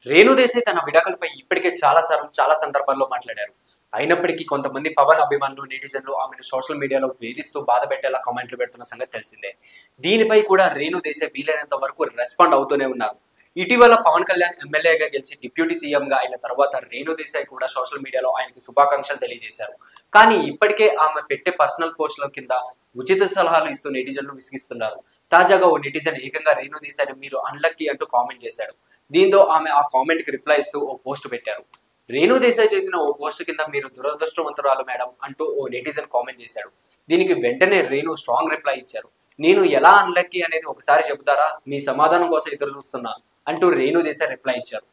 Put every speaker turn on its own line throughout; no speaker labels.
రేణు దేశాయ్ తన విడాకులపై ఇప్పటికే చాలా సందర్భాల్లో మాట్లాడారు. అయినప్పటికీ కొంతమంది పవన్ అభిమానులు, నెటిజన్లు ఆమెను సోషల్ మీడియాలో వేధిస్తూ బాధపెట్టేలా కామెంట్లు పెడుతున్న సంగతి తెలిసిందే. దీనిపై కూడా రేణు దేశాయ్ వీలైనంత వరకు రెస్పాండ్ అవుతూనే ఉన్నారు. ఇటీవల పవన్ కళ్యాణ్ ఎమ్మెల్యేగా గెలిచి డిప్యూటీ సీఎంగా అయిన తర్వాత రేణు దేశాయ్ కూడా సోషల్ మీడియాలో ఆయనకి శుభాకాంక్షలు తెలియజేశారు. కానీ ఇప్పటికే ఆమె పెట్టే పర్సనల్ పోస్టుల కింద ఉచిత సలహాలు ఇస్తూ నెటిజన్లు విసిగిస్తున్నారు. తాజాగా ఓ నెటిజన్ ఏకంగా రేణు దేశాయ్‌ని మీరు అన్‌లక్కీ అంటూ కామెంట్ చేశాడు. దీంతో ఆమె ఆ కామెంట్ కి రిప్లై ఇస్తూ ఓ పోస్ట్ పెట్టారు. రేణు దేశాయ్ చేసిన ఓ పోస్ట్ కింద మీరు దురదృష్టవంతురాలు మేడం అంటూ ఓ నెటిజన్ కామెంట్ చేశాడు. దీనికి వెంటనే రేణు స్ట్రాంగ్ రిప్లై ఇచ్చారు. నేను ఎలా అన్‌లక్కీ అనేది ఒకసారి చెబుతారా? మీ సమాధానం కోసం ఎదురు చూస్తున్నా అంటూ రేణు దేశాయ్ రిప్లై ఇచ్చారు.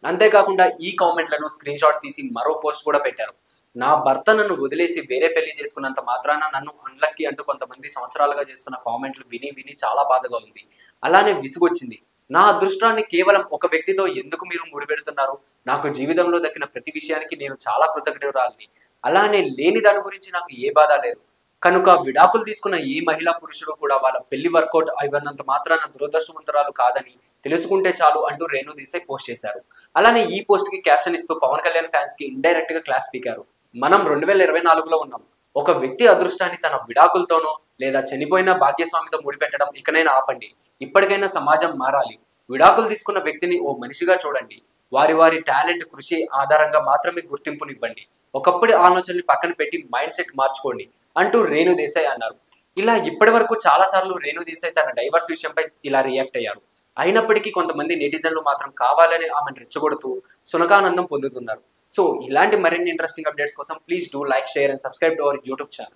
అంతేకాకుండా ఈ కామెంట్లను స్క్రీన్ షాట్ తీసి మరో పోస్ట్ కూడా పెట్టారు. నా భర్త నన్ను వదిలేసి వేరే పెళ్లి చేసుకున్నంత మాత్రాన నన్ను అన్‌లక్కీ అంటూ కొంతమంది సంవత్సరాలుగా చేస్తున్న కామెంట్లు విని విని చాలా బాధగా ఉంది. అలానే విసుగొచ్చింది. నా అదృష్టాన్ని కేవలం ఒక వ్యక్తితో ఎందుకు మీరు ముడిపెడుతున్నారు? నాకు జీవితంలో దక్కిన ప్రతి విషయానికి నేను చాలా కృతజ్ఞురాలిని. అలానే లేని దాని గురించి నాకు ఏ బాధ లేదు. కనుక విడాకులు తీసుకున్న ఏ మహిళా పురుషుడు కూడా వాళ్ళ పెళ్లి వర్కౌట్ అవ్వనంత మాత్రాన దురదృష్టవంతురాలు కాదని తెలుసుకుంటే చాలు అంటూ రేణు దేశాయ్ పోస్ట్ చేశారు. అలానే ఈ పోస్ట్ కి క్యాప్షన్ ఇస్తూ పవన్ కళ్యాణ్ ఫ్యాన్స్ కి ఇండైరెక్ట్ గా క్లాస్ పీకారు. మనం 2024లో ఉన్నాం. ఒక వ్యక్తి అదృష్టాన్ని తన విడాకులతోనో లేదా చనిపోయిన భాగ్యస్వామితో ముడిపెట్టడం ఇకనైనా ఆపండి. ఇప్పటికైనా సమాజం మారాలి. విడాకులు తీసుకున్న వ్యక్తిని ఓ మనిషిగా చూడండి. వారి టాలెంట్, కృషి ఆధారంగా మాత్రమే గుర్తింపునివ్వండి. ఒకప్పటి ఆలోచనల్ని పక్కన పెట్టి మైండ్ సెట్ మార్చుకోండి అంటూ రేణు దేశాయ్ అన్నారు. ఇలా ఇప్పటి వరకు చాలా సార్లు రేణు దేశాయ్ తన డైవర్స్ విషయంపై ఇలా రియాక్ట్ అయ్యారు. అయినప్పటికీ కొంతమంది నెటిజన్లు మాత్రం కావాలని ఆమెను రెచ్చగొడుతూ సునకానందం పొందుతున్నారు. సో ఇలాంటి మరిన్ని ఇంట్రెస్టింగ్ అప్డేట్స్ కోసం please do like, share and subscribe to our YouTube channel.